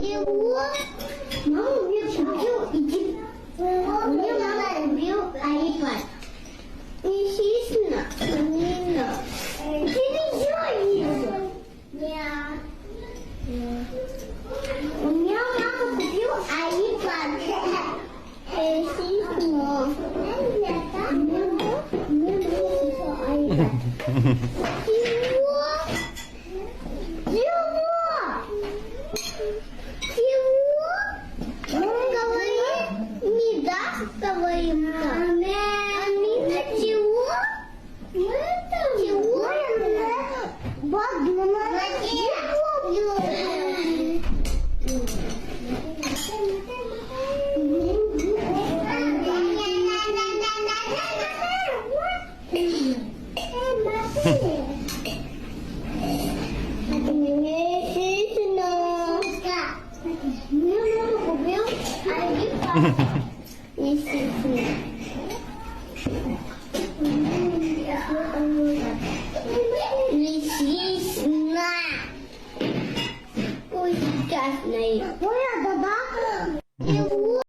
Чего? Мама мне купил иди. Мне мама купил iPad. Естественно, Нина. Ты видела? Нет. У меня мама купил iPad. Естественно. Мне iPad. Чего? Чего? Говорит, не да, говорим так. Амина, чего? Чего? Естественно. Ой, сейчас на их. Ой, да-да.